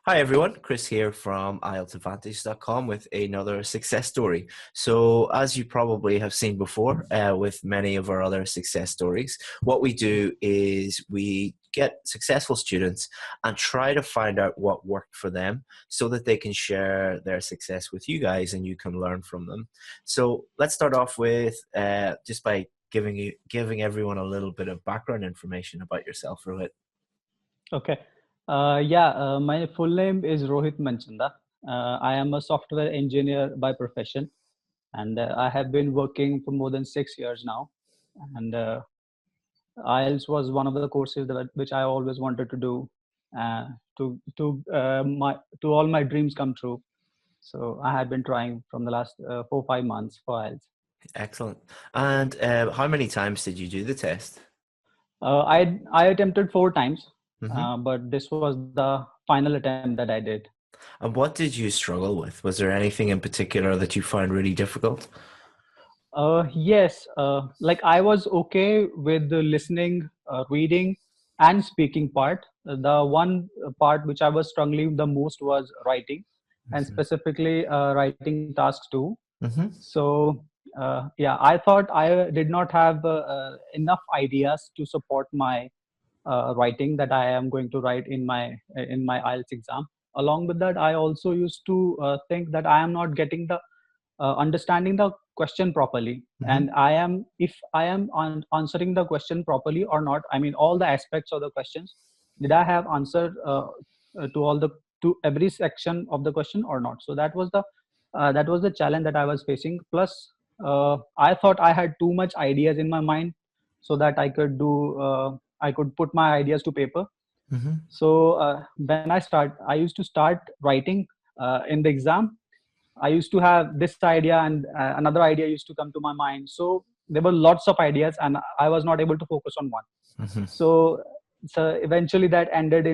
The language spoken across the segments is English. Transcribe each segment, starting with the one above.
Hi everyone, Chris here from IELTSadvantage.com with another success story. So as you probably have seen before with many of our other success stories, what we do is we get successful students and try to find out what worked for them so that they can share their success with you guys and you can learn from them. So let's start off with just by giving everyone a little bit of background information about yourself, Rohit. Okay. My full name is Rohit Manchanda. I am a software engineer by profession, and I have been working for more than 6 years now. And IELTS was one of the courses which I always wanted to do uh, to all my dreams come true. So I had been trying from the last 4 5 months for IELTS. Excellent. And how many times did you do the test? I attempted 4 times, Hmm. but this was the final attempt that I did. And what did you struggle with? Was there anything in particular that you found really difficult? Yes, like I was okay with the listening, reading, and speaking part. The one part which I was struggling the most was writing, and Hmm. specifically writing tasks too. Hmm. So, yeah, I thought I did not have enough ideas to support my writing that I am going to write in my IELTS exam. Along with that, I also used to think that I am not getting the understanding the question properly, Hmm. and if I am answering the question properly or not. I mean, all the aspects of the questions, did I have answered to all the to every section of the question or not? So that was the challenge that I was facing. Plus, I thought I had too much ideas in my mind, so that I could put my ideas to paper. Hmm. So I used to start writing in the exam. I used to have this idea, and another idea used to come to my mind. So there were lots of ideas, and I was not able to focus on one. Hmm. So, so eventually, that ended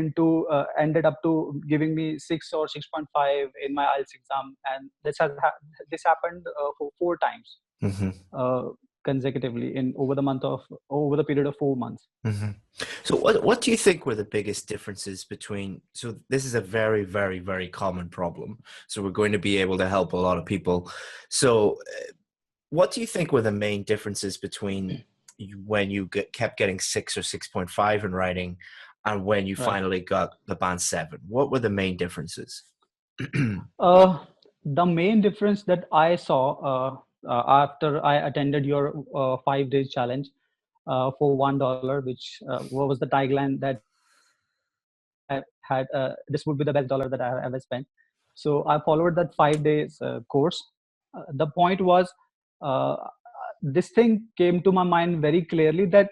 up to giving me 6 or 6.5 in my IELTS exam, and this happened for 4 times Hmm. uh, consecutively in over the period of 4 months. Hmm. So what do you think were the biggest differences between, so this is a very, very, very common problem. So we're going to be able to help a lot of people. So what do you think were the main differences between when you kept getting 6 or 6.5 in writing and when you Right. finally got the band 7? What were the main differences? Uh, the main difference that I saw after I attended your 5 days challenge for $1, which what was the tagline that I had, this would be the best dollar that I have ever spent. So I followed that 5 days course. The point was, uh, this thing came to my mind very clearly that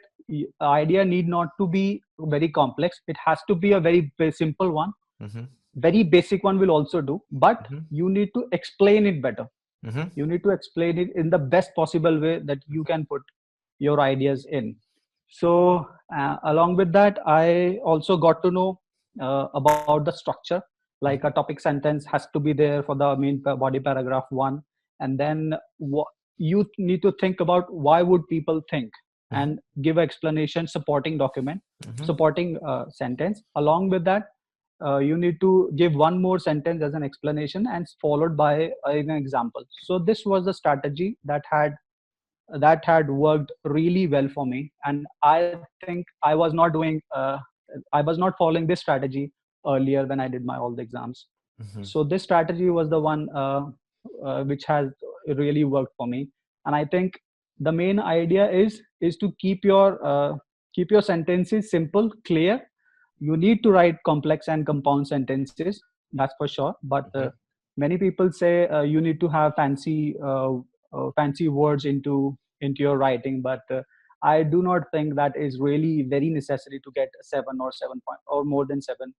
idea need not to be very complex. It has to be a very simple one. Hmm. Very basic one will also do, but Hmm. you need to explain it better. Hmm. You need to explain it in the best possible way that you can put your ideas in. So along with that, I also got to know about the structure. Like a topic sentence has to be there for the body paragraph one, and then you need to think about why would people think, Hmm. and give an explanation, supporting document, Hmm. supporting sentence. Along with that, you need to give one more sentence as an explanation and followed by an example. So this was the strategy that had worked really well for me, and I think I was not following this strategy earlier when I did my all the exams. Hmm. So this strategy was the one which has really worked for me. And I think the main idea is to keep your sentences simple, clear. You need to write complex and compound sentences, that's for sure, but many people say you need to have fancy words into your writing, but I do not think that is really very necessary to get a 7 or 7 point or more than 7.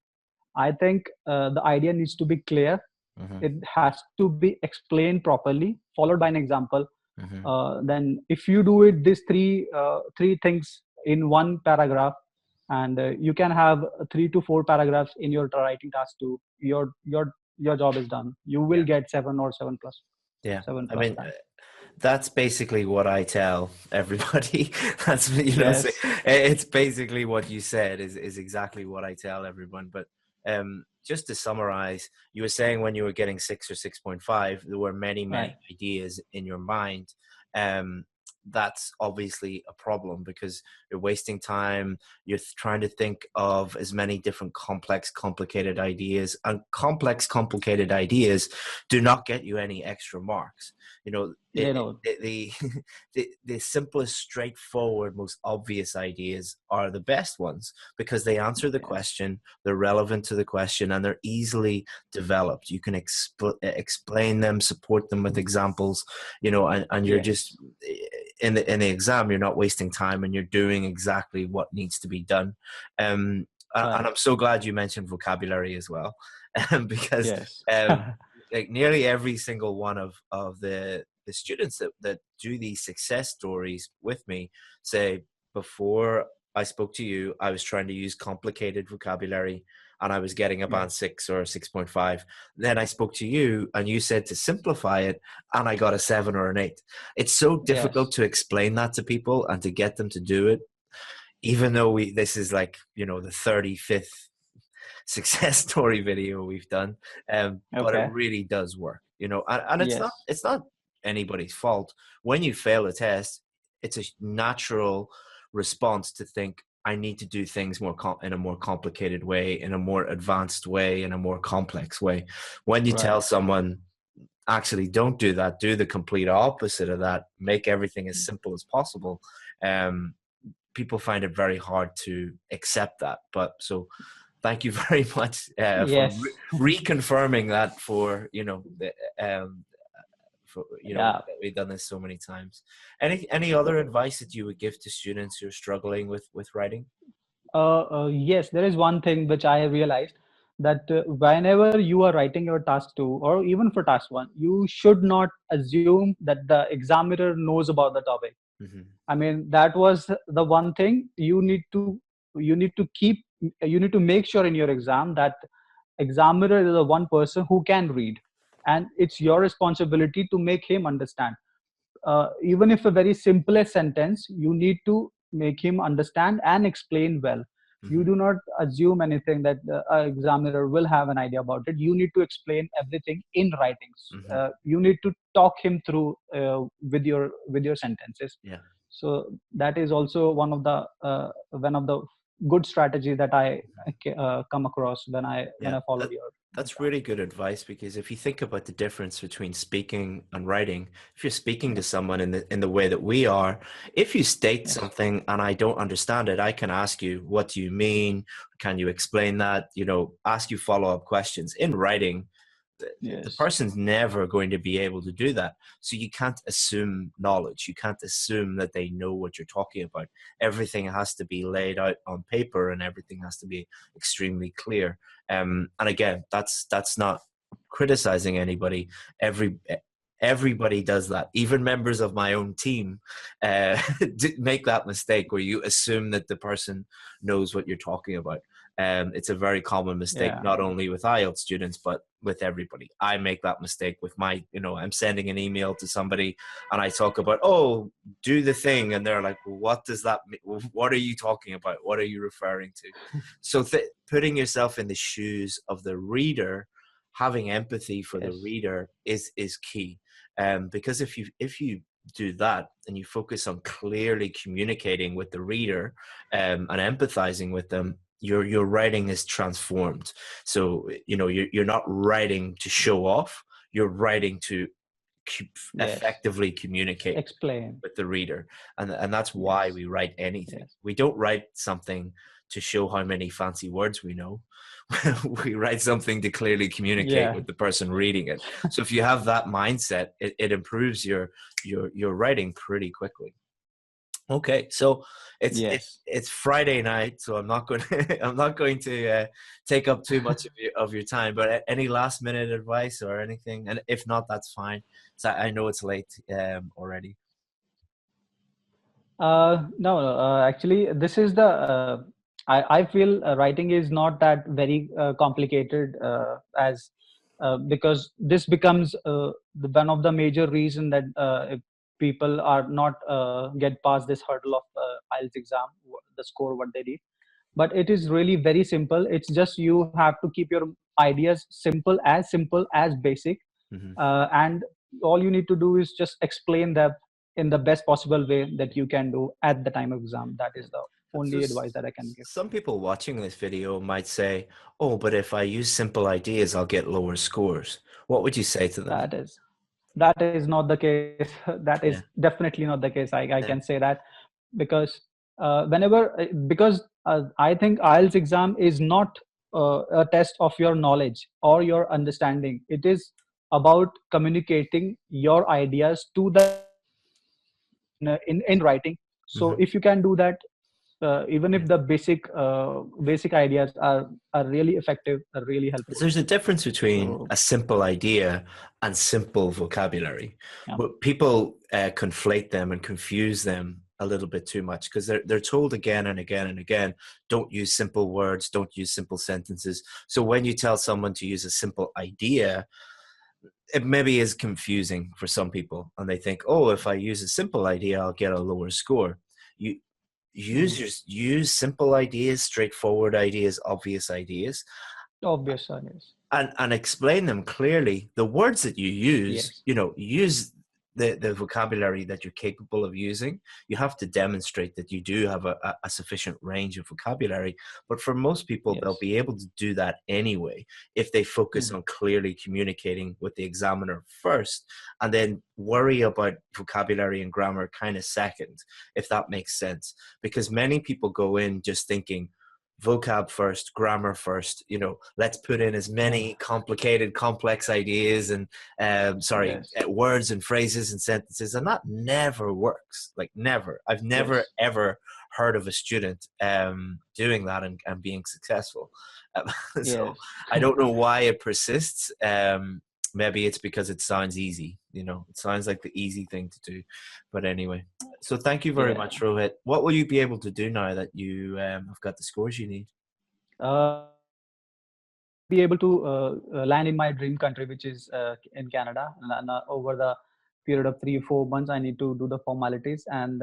I think the idea needs to be clear. Hmm. It has to be explained properly, followed by an example. Hmm. Then if you do it these three things in one paragraph, and you can have 3 to 4 paragraphs in your writing task too, your job is done. You will Yeah. get 7 or 7 plus Yeah. 7 I plus mean, rank. that's basically what I tell everybody. That's, so Yes. it's basically what you said is exactly what I tell everyone. But just to summarize, you were saying when you were getting 6 or 6.5, there were many, Right. many ideas in your mind. Um, that's obviously a problem because you're wasting time. You're trying to think of as many different complex, complicated ideas, and complex, complicated ideas do not get you any extra marks. You know, You know. the the simplest, straightforward, most obvious ideas are the best ones because they answer the Yes. question, they're relevant to the question, and they're easily developed. You can explain them, support them with examples, you know, and you're just Yes. in the exam, you're not wasting time and you're doing exactly what needs to be done. And Right. I'm so glad you mentioned vocabulary as well, because Yes. like nearly every single one of the students that do these success stories with me say, before I spoke to you, I was trying to use complicated vocabulary and I was getting a band Yes. 6 or 6.5. Then I spoke to you and you said to simplify it and I got a 7 or an 8. It's so difficult Yes. to explain that to people and to get them to do it, even though this is like, you know, the 35th success story video we've done. But it Okay. really does work, you know, and Yes. it's not anybody's fault. When you fail a test, it's a natural response to think, I need to do things in a more complicated way, in a more advanced way, in a more complex way. When you tell Right. someone, actually don't do that, do the complete opposite of that, make everything as simple as possible, um, people find it very hard to accept that. But so thank you very much for Yes. reconfirming that, for you know um for you know Yeah. we've done this so many times. Any other advice that you would give to students who are struggling with writing? Yes, there is one thing which I have realized, that whenever you are writing your task 2 or even for task 1, you should not assume that the examiner knows about the topic. Hmm. I mean, that was the one thing you need to keep you need to make sure in your exam that examiner is the one person who can read, and it's your responsibility to make him understand. Even if a very simplest sentence, you need to make him understand and explain well. You Hmm. do not assume anything that the examiner will have an idea about it. You need to explain everything in writings. Hmm. You need to talk him through with your sentences. Yeah. So that is also one of the good strategy that I come across when Yeah, I followed your that's exam. really good advice, because if you think about the difference between speaking and writing, if you're speaking to Yes. someone in the way that we are, if you state Yes. something and I don't understand it, I can ask you, what do you mean? Can you explain that? You know, ask you follow-up questions. In writing, the Yes. person's never going to be able to do that. So you can't assume knowledge. You can't assume that they know what you're talking about. Everything has to be laid out on paper and everything has to be extremely clear. And again, that's not criticizing anybody. Every Everybody does that. Even members of my own team make that mistake where you assume that the person knows what you're talking about. It's a very common mistake, Yeah. not only with IELTS students, but with everybody. I make that mistake with I'm sending an email to somebody and I talk about, oh, do the thing. And they're like, well, what does that mean? What are you talking about? What are you referring to? So putting yourself in the shoes of the reader, having empathy for the Yes. reader is key. Because if you do that and you focus on clearly communicating with the reader, and empathizing with them, your writing is transformed. So you're not writing to show off, you're writing to Yes. effectively communicate Explain. with the reader. And that's why Yes. we write anything. Yes. We don't write something to show how many fancy words we know. We write something to clearly communicate Yeah. with the person reading it. So if you have that mindset, it improves your writing pretty quickly. Okay, so Yes. it's Friday night, so I'm not going I'm not going to take up too much of your time. But any last minute advice or anything, and if not, that's fine. So I know it's late already. No, no. Actually, this is the. I feel writing is not that very complicated as because this becomes one of the major reason that if people are not get past this hurdle of IELTS exam, the score what they need. but it is really very simple. It's just you have to keep your ideas simple as basic, Hmm. and all you need to do is just explain that in the best possible way that you can do at the time of exam. That is the So only advice that I can give. some people watching this video might say, "Oh, but if I use simple ideas, I'll get lower scores." What would you say to them? That is not the case. That is Yeah, definitely not the case. I can yeah. say that, because because I think IELTS exam is not a test of your knowledge or your understanding. It is about communicating your ideas to the examiner in writing. So Hmm. if you can do that, even if the basic ideas are really effective, are really helpful. There's a difference between So a simple idea and simple vocabulary. yeah, But people conflate them and confuse them a little bit too much because they're told again and again and again, don't use simple words, don't use simple sentences. So when you tell someone to use a simple idea, it maybe is confusing for some people, and they think, oh, if I use a simple idea, I'll get a lower score. You mhm. use simple ideas, straightforward ideas, obvious ideas, Obvious, yes. and explain them clearly. The words that you use, Yes. use the vocabulary that you're capable of using. You have to demonstrate that you do have a sufficient range of vocabulary. But for most people, they'll Yes. be able to do that anyway if they focus Mhm. on clearly communicating with the examiner first, and then worry about vocabulary and grammar kind of second, if that makes sense. Because many people go in just thinking, vocab first, grammar first. Let's put in as Yeah. many complicated, complex ideas and Yes. words and phrases and sentences, and that never works. Like never. I've never Yes. ever heard of a student doing that and being successful. So Yes. I don't know why it persists. Maybe it's because it sounds easy. It sounds like the easy thing to do. But anyway, so thank you very Yeah. much, Rohit. What will you be able to do now that you have got the scores you need? I'll be able to land in my dream country, which is in Canada. And over the period of 3 or 4 months, I need to do the formalities, and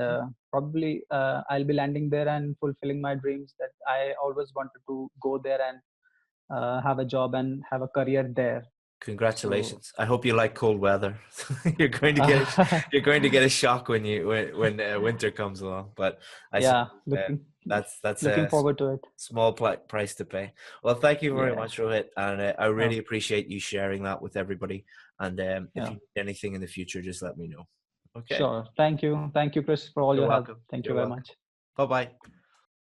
probably I'll be landing there and fulfilling my dreams that I always wanted to go there and have a job and have a career there. So Congratulations! I hope you like cold weather. you're going to get you're going to get a shock when winter comes along. But I yeah, suppose that's looking a forward to it. small price to pay. Well, thank you very Yeah. much, Rohit, and I Oh, really appreciate you sharing that with everybody. And if yeah. you need anything in the future, just let me know. Okay, Sure. Thank you. Thank you, Chris, for all you're your help. welcome. Thank you You're very welcome. much. Bye bye.